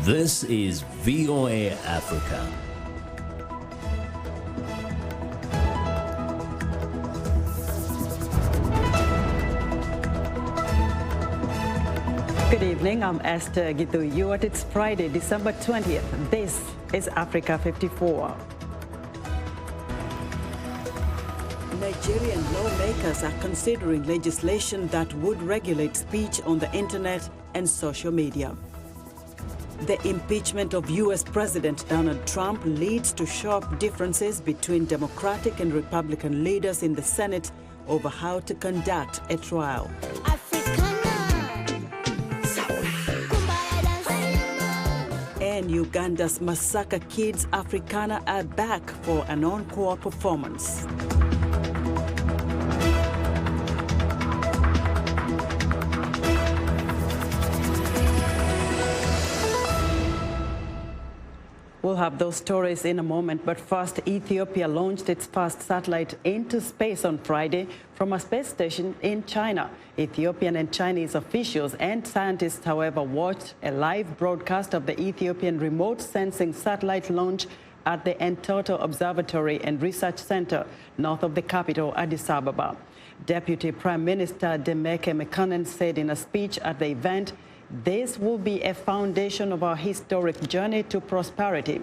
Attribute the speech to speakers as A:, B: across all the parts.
A: This is VOA Africa.
B: Good evening, I'm Esther Githu. It's Friday, December 20th. This is Africa 54. Nigerian lawmakers are considering legislation that would regulate speech on the internet and social media. The impeachment of U.S. President Donald Trump leads to sharp differences between Democratic and Republican leaders in the Senate over how to conduct a trial. And Uganda's Masaka Kids Africana are back for an encore performance. We'll have those stories in a moment, but first, Ethiopia launched its first satellite into space on Friday from a space station in China. Ethiopian and Chinese officials and scientists, however, watched a live broadcast of the Ethiopian remote sensing satellite launch at the Entoto Observatory and Research Center, north of the capital, Addis Ababa. Deputy Prime Minister Demeke Mekonnen said in a speech at the event, "This will be a foundation of our historic journey to prosperity."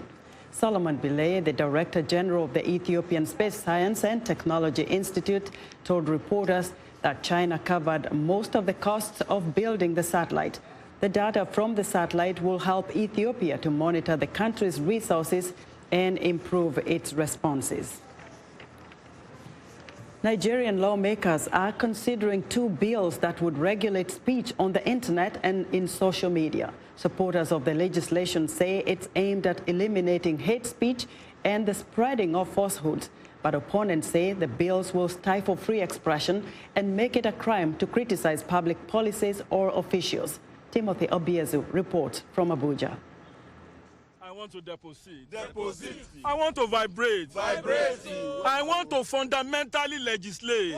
B: Solomon Bile, the Director General of the Ethiopian Space Science and Technology Institute, told reporters that China covered most of the costs of building the satellite. The data from the satellite will help Ethiopia to monitor the country's resources and improve its responses. Nigerian lawmakers are considering two bills that would regulate speech on the internet and in social media. Supporters of the legislation say it's aimed at eliminating hate speech and the spreading of falsehoods. But opponents say the bills will stifle free expression and make it a crime to criticize public policies or officials. Timothy Obiezu reports from Abuja.
C: I want to deposit. I want to vibrate. I want to fundamentally legislate.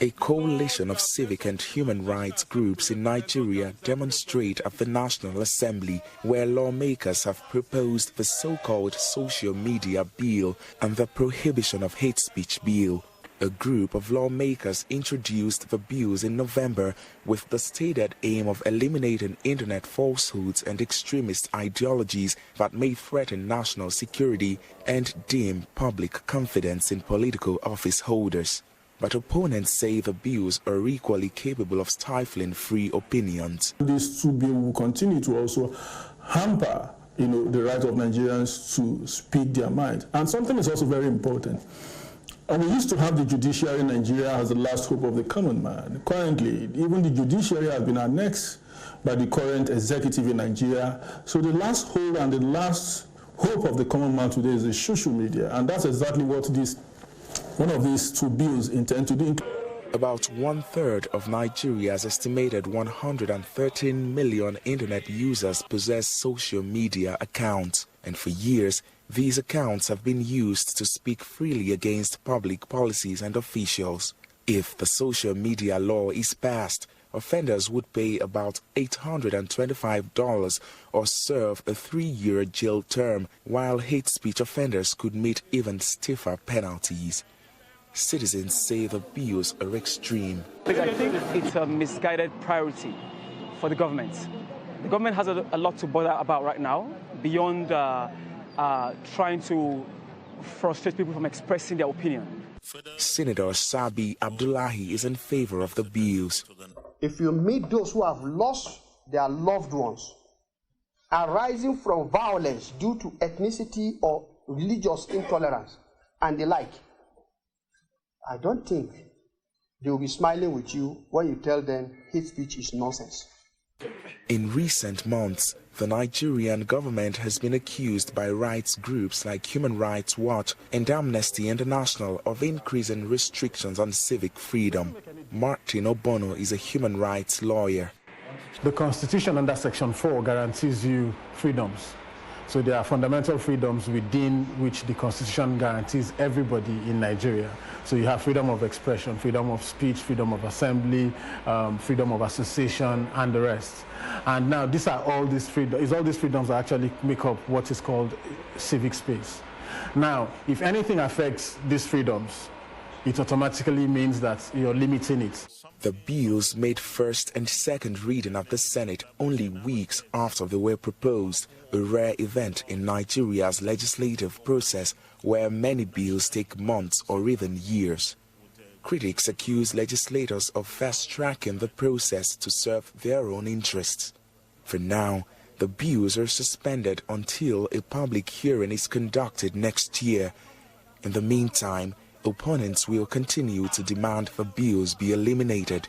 D: A coalition of civic and human rights groups in Nigeria demonstrate at the National Assembly, where lawmakers have proposed the so-called social media bill and the prohibition of hate speech bill. A group of lawmakers introduced the bills in November with the stated aim of eliminating internet falsehoods and extremist ideologies that may threaten national security and dim public confidence in political office holders. But opponents say the bills are equally capable of stifling free opinions.
E: These two bills will continue to also hamper, the right of Nigerians to speak their mind. And something is also very important. And we used to have the judiciary in Nigeria as the last hope of the common man. Currently, even the judiciary has been annexed by the current executive in Nigeria. So the last hope and the last hope of the common man today is the social media. And that's exactly what one of these two bills intend to do.
D: About one-third of Nigeria's estimated 113 million internet users possess social media accounts. And for years, these accounts have been used to speak freely against public policies and officials. If the social media law is passed, offenders would pay about $825 or serve a 3-year jail term, while hate speech offenders could meet even stiffer penalties. Citizens say the bills are extreme.
F: I think it's a misguided priority for the government. The government has a lot to bother about right now, beyond trying to frustrate people from expressing their opinion.
D: Senator Sabi Abdullahi is in favor of the bills.
G: If you meet those who have lost their loved ones arising from violence due to ethnicity or religious intolerance and the like, I don't think they will be smiling with you when you tell them hate speech is nonsense.
D: In recent months, the Nigerian government has been accused by rights groups like Human Rights Watch and Amnesty International of increasing restrictions on civic freedom. Martin Obono is a human rights lawyer.
H: The Constitution under Section 4 guarantees you freedoms.
E: So there are fundamental freedoms within which the Constitution guarantees everybody in Nigeria. So you have freedom of expression, freedom of speech, freedom of assembly, freedom of association, and the rest. And now these are all these freedoms. All these freedoms that actually make up what is called civic space. Now, if anything affects these freedoms, it automatically means that you're limiting it.
D: The bills made first and second reading at the Senate only weeks after they were proposed, a rare event in Nigeria's legislative process where many bills take months or even years. Critics accuse legislators of fast-tracking the process to serve their own interests. For now, the bills are suspended until a public hearing is conducted next year. In the meantime, opponents will continue to demand the bills be eliminated.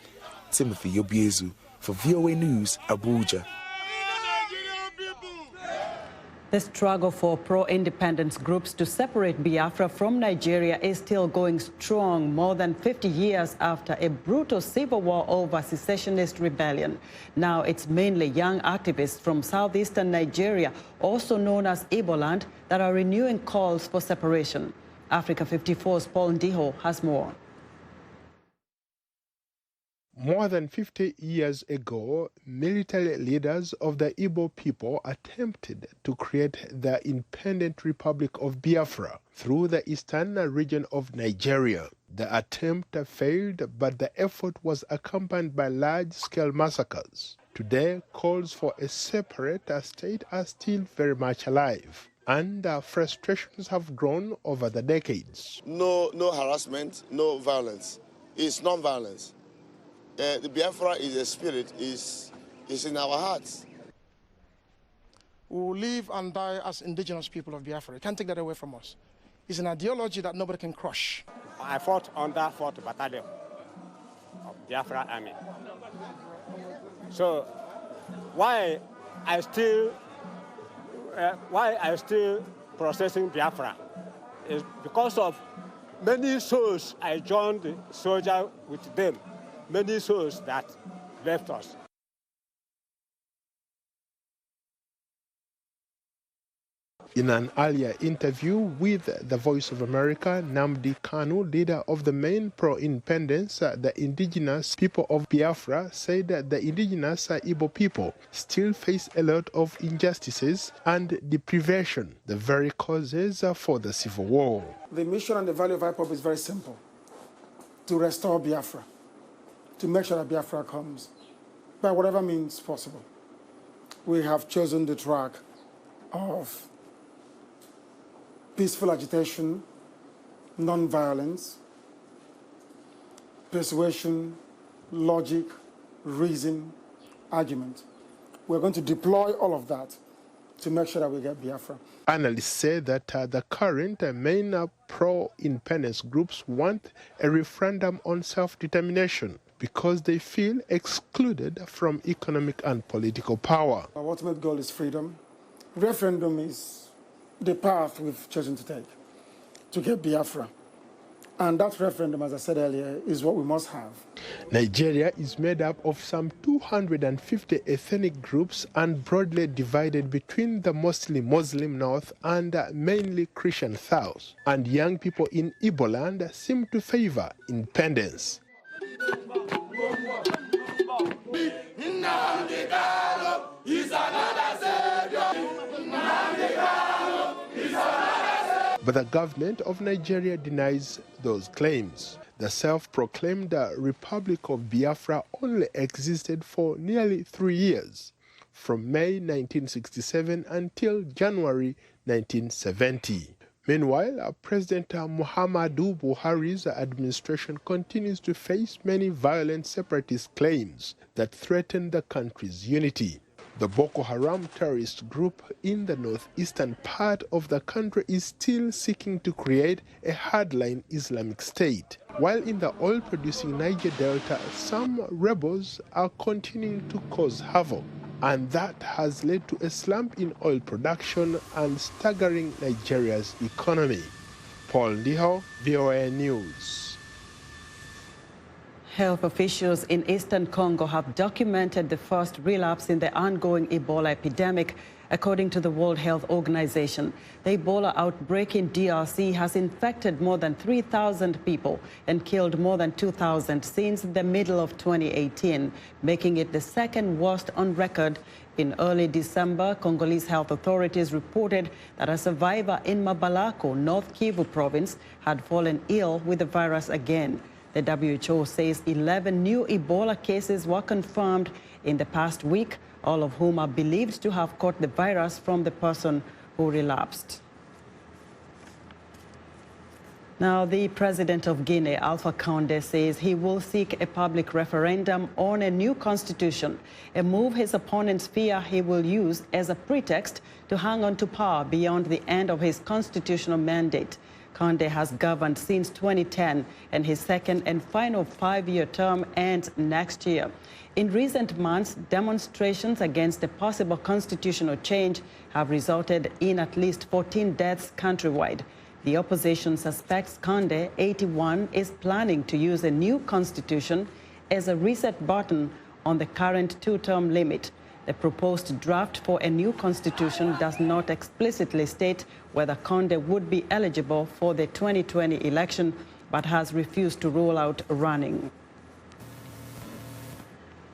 D: Timothy Obiezu for VOA News, Abuja.
B: The struggle for pro-independence groups to separate Biafra from Nigeria is still going strong more than 50 years after a brutal civil war over secessionist rebellion. Now it's mainly young activists from southeastern Nigeria, also known as Iboland, that are renewing calls for separation. A54's Paul Ndiho has more.
H: More than 50 years ago, military leaders of the Igbo people attempted to create the independent Republic of Biafra through the eastern region of Nigeria. The attempt failed, but the effort was accompanied by large-scale massacres. Today, calls for a separate state are still very much alive, and frustrations have grown over the decades.
I: No harassment, no violence. It's non-violence. The Biafra is a spirit, is in our hearts.
J: We will live and die as indigenous people of Biafra. You can't take that away from us. It's an ideology that nobody can crush.
K: I fought under 4th Battalion of Biafra Army. So why I still processing Biafra is because of many souls I joined the soldier with them. Many souls that left us.
H: In an earlier interview with the Voice of America, Nnamdi Kanu, leader of the main pro-independence, the indigenous people of Biafra, said that the indigenous Igbo people still face a lot of injustices and deprivation, the very causes for the civil war.
J: The mission and the value of IPOB is very simple: to restore Biafra, to make sure that Biafra comes by whatever means possible. We have chosen the track of peaceful agitation, non-violence, persuasion, logic, reason, argument. We're going to deploy all of that to make sure that we get Biafra.
H: Analysts say that the current main pro-independence groups want a referendum on self-determination because they feel excluded from economic and political power.
J: Our ultimate goal is freedom. Referendum is the path we've chosen to take to get Biafra. And that referendum, as I said earlier, is what we must have.
H: Nigeria is made up of some 250 ethnic groups and broadly divided between the mostly Muslim north and mainly Christian south. And young people in Iboland seem to favor independence. But the government of Nigeria denies those claims. The self-proclaimed Republic of Biafra only existed for nearly 3 years, from May 1967 until January 1970. Meanwhile, President Muhammadu Buhari's administration continues to face many violent separatist claims that threaten the country's unity. The Boko Haram terrorist group in the northeastern part of the country is still seeking to create a hardline Islamic state, while in the oil-producing Niger Delta, some rebels are continuing to cause havoc. And that has led to a slump in oil production and staggering Nigeria's economy. Paul Ndiho, VOA News.
B: Health officials in eastern Congo have documented the first relapse in the ongoing Ebola epidemic, according to the World Health Organization. The Ebola outbreak in DRC has infected more than 3,000 people and killed more than 2,000 since the middle of 2018, making it the second worst on record. In early December, Congolese health authorities reported that a survivor in Mabalako, North Kivu province, had fallen ill with the virus again. The WHO says 11 new Ebola cases were confirmed in the past week, all of whom are believed to have caught the virus from the person who relapsed. Now, the president of Guinea, Alpha Condé, says he will seek a public referendum on a new constitution, a move his opponents fear he will use as a pretext to hang on to power beyond the end of his constitutional mandate. Condé has governed since 2010, and his second and final 5-year term ends next year. In recent months, demonstrations against a possible constitutional change have resulted in at least 14 deaths countrywide. The opposition suspects Condé, 81, is planning to use a new constitution as a reset button on the current 2-term limit. The proposed draft for a new constitution does not explicitly state whether Condé would be eligible for the 2020 election, but has refused to rule out running.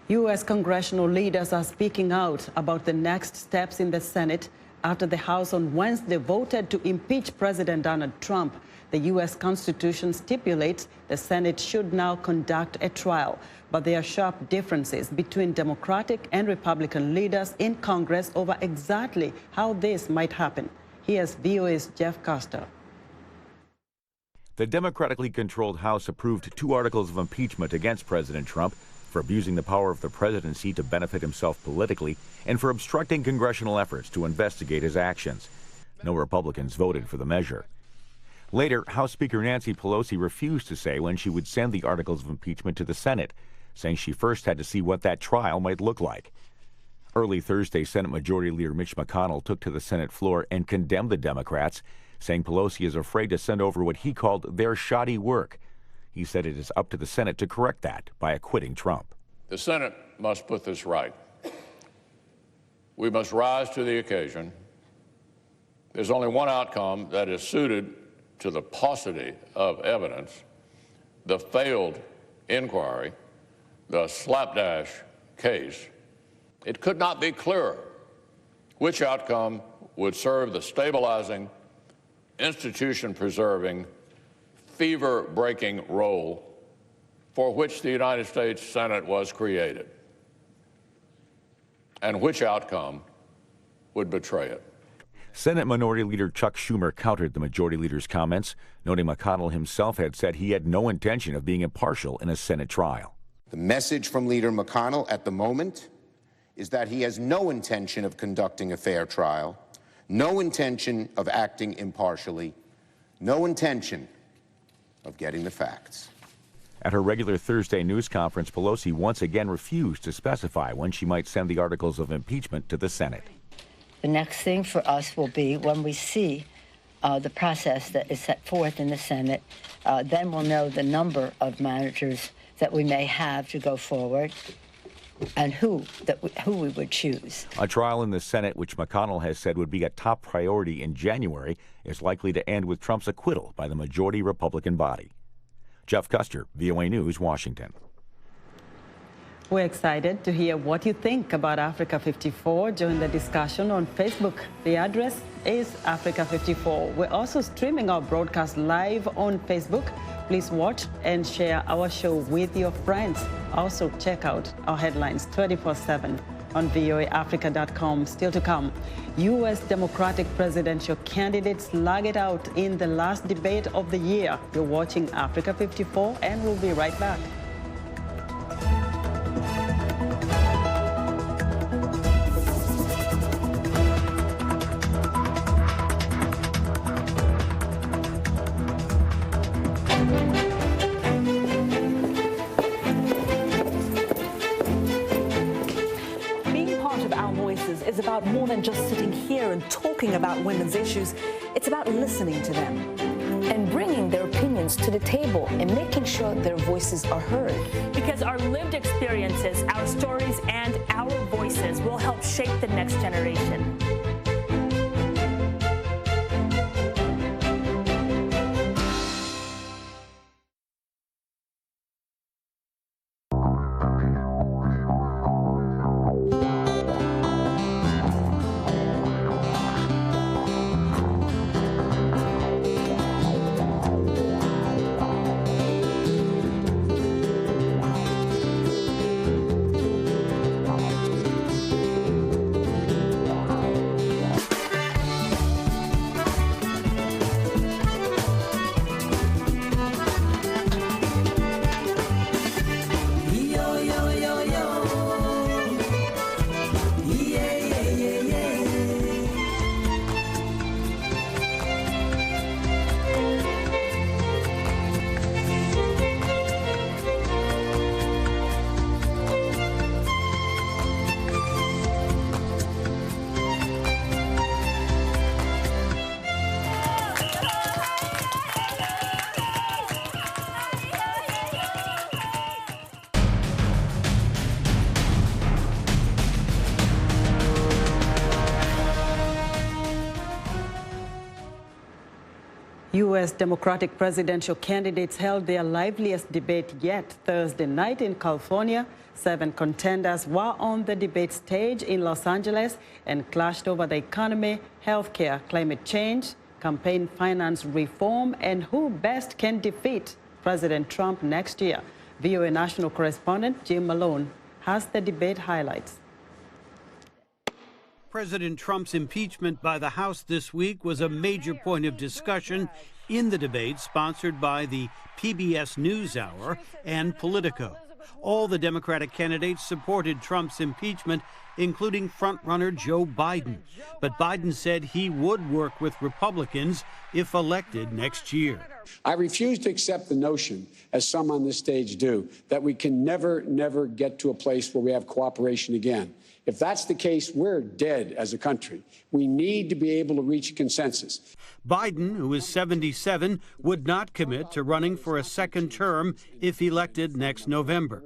B: U.S. congressional leaders are speaking out about the next steps in the Senate after the House on Wednesday voted to impeach President Donald Trump. The U.S. Constitution stipulates the Senate should now conduct a trial, but there are sharp differences between Democratic and Republican leaders in Congress over exactly how this might happen. Here's VOA's Jeff Custer.
L: The democratically controlled House approved 2 articles of impeachment against President Trump for abusing the power of the presidency to benefit himself politically and for obstructing congressional efforts to investigate his actions. No Republicans voted for the measure. Later, House Speaker Nancy Pelosi refused to say when she would send the articles of impeachment to the Senate, saying she first had to see what that trial might look like. Early Thursday, Senate Majority Leader Mitch McConnell took to the Senate floor and condemned the Democrats, saying Pelosi is afraid to send over what he called their shoddy work. He said it is up to the Senate to correct that by acquitting Trump.
M: The Senate must put this right. We must rise to the occasion. There's only one outcome that is suited to the paucity of evidence, the failed inquiry, the slapdash case. It could not be clearer which outcome would serve the stabilizing, institution-preserving, fever-breaking role for which the United States Senate was created, and which outcome would betray it.
L: Senate Minority Leader Chuck Schumer countered the Majority Leader's comments, noting McConnell himself had said he had no intention of being impartial in a Senate trial.
N: The message from Leader McConnell at the moment is that he has no intention of conducting a fair trial, no intention of acting impartially, no intention of getting the facts.
L: At her regular Thursday news conference, Pelosi once again refused to specify when she might send the articles of impeachment to the Senate.
O: The next thing for us will be when we see the process that is set forth in the Senate, then we'll know the number of managers that we may have to go forward and who we would choose.
L: A trial in the Senate, which McConnell has said would be a top priority in January, is likely to end with Trump's acquittal by the majority Republican body. Jeff Custer, VOA News, Washington.
B: We're excited to hear what you think about Africa 54. Join the discussion on Facebook. The address is Africa 54. We're also streaming our broadcast live on Facebook. Please watch and share our show with your friends. Also, check out our headlines 24/7 on voaafrica.com. Still to come, U.S. Democratic presidential candidates slug it out in the last debate of the year. You're watching Africa 54, and we'll be right back.
P: Is about more than just sitting here and talking about women's issues. It's about listening to them and bringing their opinions to the table and making sure their voices are heard.
Q: Because our lived experiences, our stories, and our voices will help shape the next generation.
B: U.S. Democratic presidential candidates held their liveliest debate yet Thursday night in California. 7 contenders were on the debate stage in Los Angeles and clashed over the economy, healthcare, climate change, campaign finance reform, and who best can defeat President Trump next year. VOA national correspondent Jim Malone has the debate highlights.
R: President Trump's impeachment by the House this week was a major point of discussion in the debate sponsored by the PBS NewsHour and Politico. All the Democratic candidates supported Trump's impeachment, including frontrunner Joe Biden. But Biden said he would work with Republicans if elected next year.
S: I refuse to accept the notion, as some on this stage do, that we can never get to a place where we have cooperation again. If that's the case, we're dead as a country. We need to be able to reach a consensus.
R: Biden, who is 77, would not commit to running for a second term if elected next November.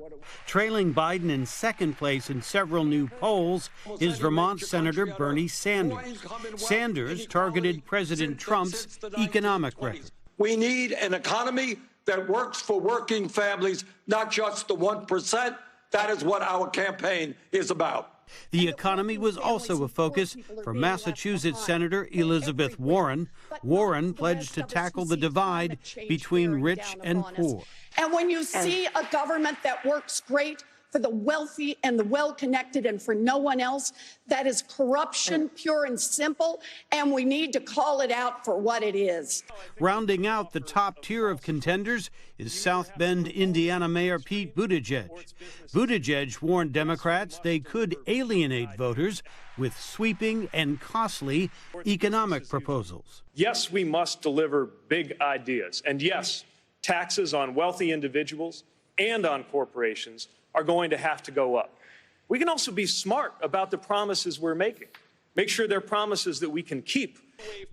R: Trailing Biden in second place in several new polls is Vermont Senator Bernie Sanders. Sanders targeted President Trump's economic record.
T: We need an economy that works for working families, not just the 1%. That is what our campaign is about.
R: The economy was also a focus for Massachusetts Senator Elizabeth Warren. Warren pledged to tackle the divide between rich and poor.
U: And when you see a government that works great for the wealthy and the well-connected and for no one else, that is corruption, pure and simple, and we need to call it out for what it is.
R: Rounding out the top tier of contenders is South Bend, Indiana Mayor Pete Buttigieg. Buttigieg warned Democrats they could alienate voters with sweeping and costly economic proposals.
V: Yes, we must deliver big ideas. And yes, taxes on wealthy individuals and on corporations are going to have to go up. We can also be smart about the promises we're making. Make sure they're promises that we can keep.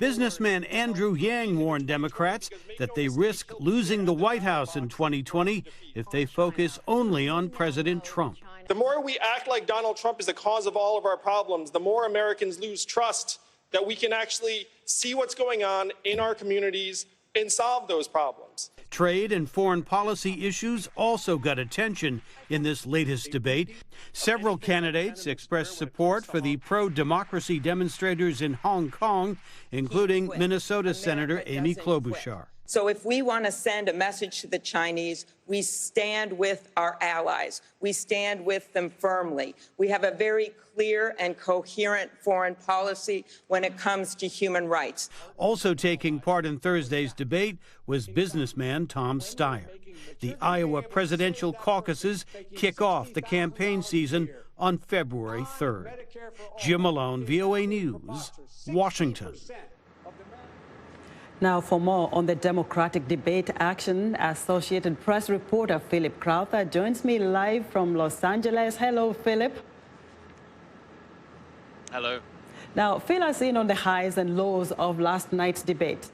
R: Businessman Andrew Yang warned Democrats that they risk losing the White House in 2020 if they focus only on President Trump.
W: The more we act like Donald Trump is the cause of all of our problems, the more Americans lose trust that we can actually see what's going on in our communities and solve those problems.
R: Trade and foreign policy issues also got attention in this latest debate. Several candidates expressed support for the pro-democracy demonstrators in Hong Kong, including Minnesota Senator Amy Klobuchar.
X: So if we want to send a message to the Chinese, we stand with our allies. We stand with them firmly. We have a very clear and coherent foreign policy when it comes to human rights.
R: Also taking part in Thursday's debate was businessman Tom Steyer. The Iowa presidential caucuses kick off the campaign season on February 3rd. Jim Malone, VOA News, Washington.
B: Now for more on the Democratic debate action, Associated Press reporter Philip Crowther joins me live from Los Angeles. Hello, Philip.
Y: Hello.
B: Now, fill us in on the highs and lows of last night's debate.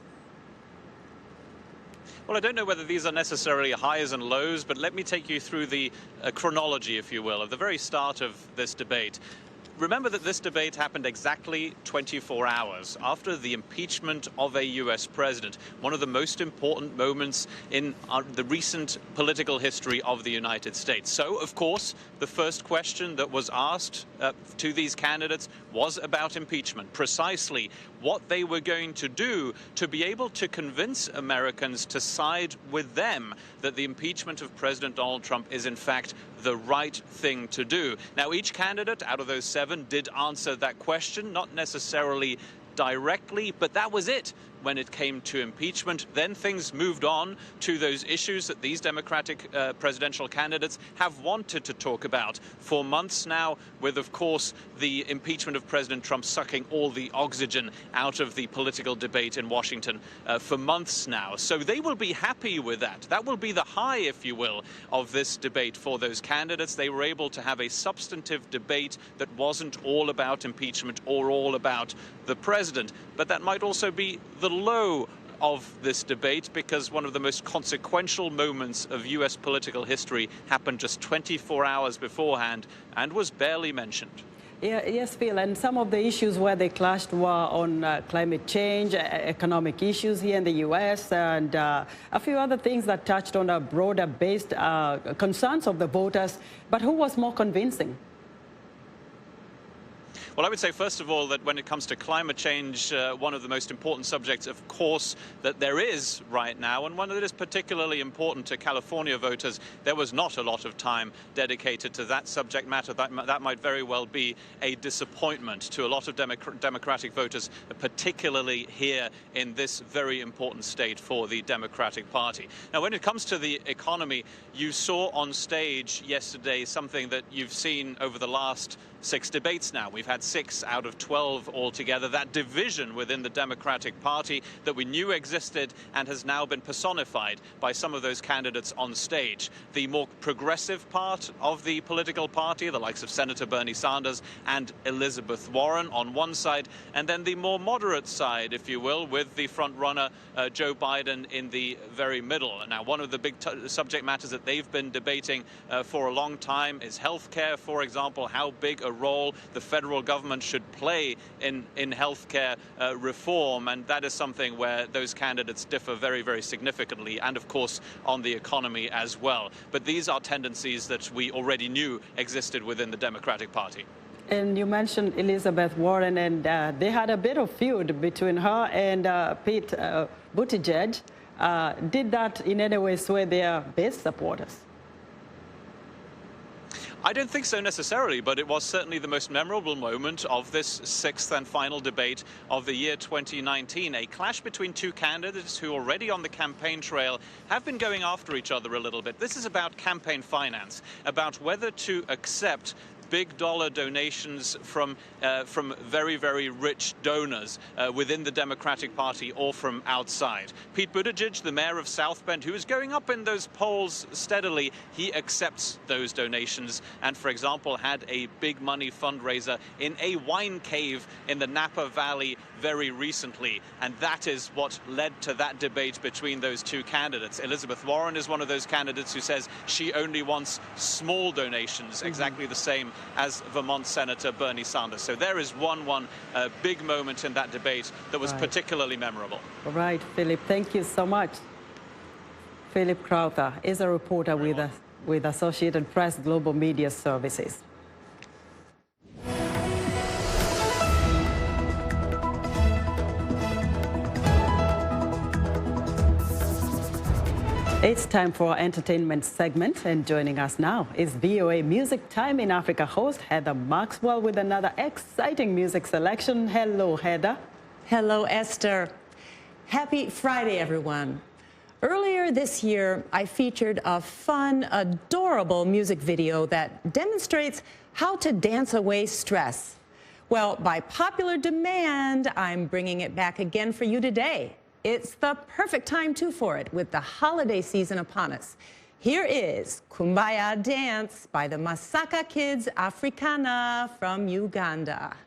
A: Well, I don't know whether these are necessarily highs and lows, but let me take you through the chronology, if you will, of the very start of this debate. Remember that this debate happened exactly 24 hours after the impeachment of a U.S. president, one of the most important moments in the recent political history of the United States. So, of course, the first question that was asked to these candidates was about impeachment, precisely what they were going to do to be able to convince Americans to side with them, that the impeachment of President Donald Trump is, in fact, the right thing to do. Now, each candidate out of those 7 did answer that question, not necessarily directly, but that was it when it came to impeachment. Then things moved on to those issues that these Democratic presidential candidates have wanted to talk about for months now, with, of course, the impeachment of President Trump sucking all the oxygen out of the political debate in Washington for months now. So they will be happy with that. That will be the high, if you will, of this debate for those candidates. They were able to have a substantive debate that wasn't all about impeachment or all about the president. But that might also be the low of this debate, because one of the most consequential moments of U.S. political history happened just 24 hours beforehand and was barely mentioned.
B: Yeah, yes, Phil, and some of the issues where they clashed were on climate change, economic issues here in the U.S., and a few other things that touched on a broader-based concerns of the voters. But who was more convincing?
A: Well, I would say, first of all, that when it comes to climate change, one of the most important subjects, of course, that there is right now, and one that is particularly important to California voters, there was not a lot of time dedicated to that subject matter. That might very well be a disappointment to a lot of Democratic voters, particularly here in this very important state for the Democratic Party. Now, when it comes to the economy, you saw on stage yesterday something that you've seen over the last 6 debates now. We've had 6 out of 12 altogether. That division within the Democratic Party that we knew existed and has now been personified by some of those candidates on stage. The more progressive part of the political party, the likes of Senator Bernie Sanders and Elizabeth Warren on one side, and then the more moderate side, if you will, with the front runner Joe Biden in the very middle. Now, one of the big subject matters that they've been debating for a long time is healthcare, for example, how big a role the federal government should play in healthcare reform, and that is something where those candidates differ very, very significantly, and of course on the economy as well. But these are tendencies that we already knew existed within the Democratic Party.
B: And you mentioned Elizabeth Warren, and they had a bit of feud between her and Pete Buttigieg. Did that in any way sway their base supporters?
A: I don't think so necessarily, but it was certainly the most memorable moment of this 6th and final debate of the year 2019. A clash between 2 candidates who already on the campaign trail have been going after each other a little bit. This is about campaign finance, about whether to accept big dollar donations from very, very rich donors within the Democratic Party or from outside. Pete Buttigieg, the mayor of South Bend, who is going up in those polls steadily, he accepts those donations and, for example, had a big money fundraiser in a wine cave in the Napa Valley very recently. And that is what led to that debate between those 2 candidates. Elizabeth Warren is one of those candidates who says she only wants small donations, exactly the same as Vermont Senator Bernie Sanders. So there is one big moment in that debate that was particularly memorable.
B: All right, Philip, thank you so much. Philip Crowther is a reporter with Associated Press Global Media Services. It's time for our entertainment segment, and joining us now is VOA Music Time in Africa host Heather Maxwell with another exciting music selection. Hello, Heather.
C: Hello, Esther. Happy Friday, everyone. Earlier this year, I featured a fun, adorable music video that demonstrates how to dance away stress. Well, by popular demand, I'm bringing it back again for you today. It's the perfect time, too, for it, with the holiday season upon us. Here is Kumbaya Dance by the Masaka Kids Africana from Uganda.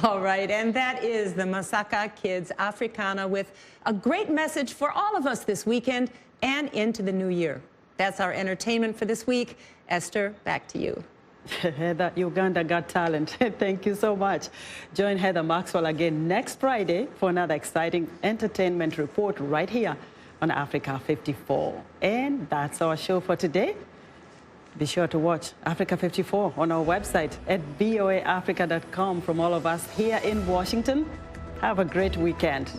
C: All right, and that is the Masaka Kids Africana with a great message for all of us this weekend and into the new year. That's our entertainment for this week. Esther, back to you.
B: Heather, Uganda Got Talent. Thank you so much. Join Heather Maxwell again next Friday for another exciting entertainment report right here on Africa 54. And that's our show for today. Be sure to watch Africa 54 on our website at voaafrica.com. From all of us here in Washington, have a great weekend.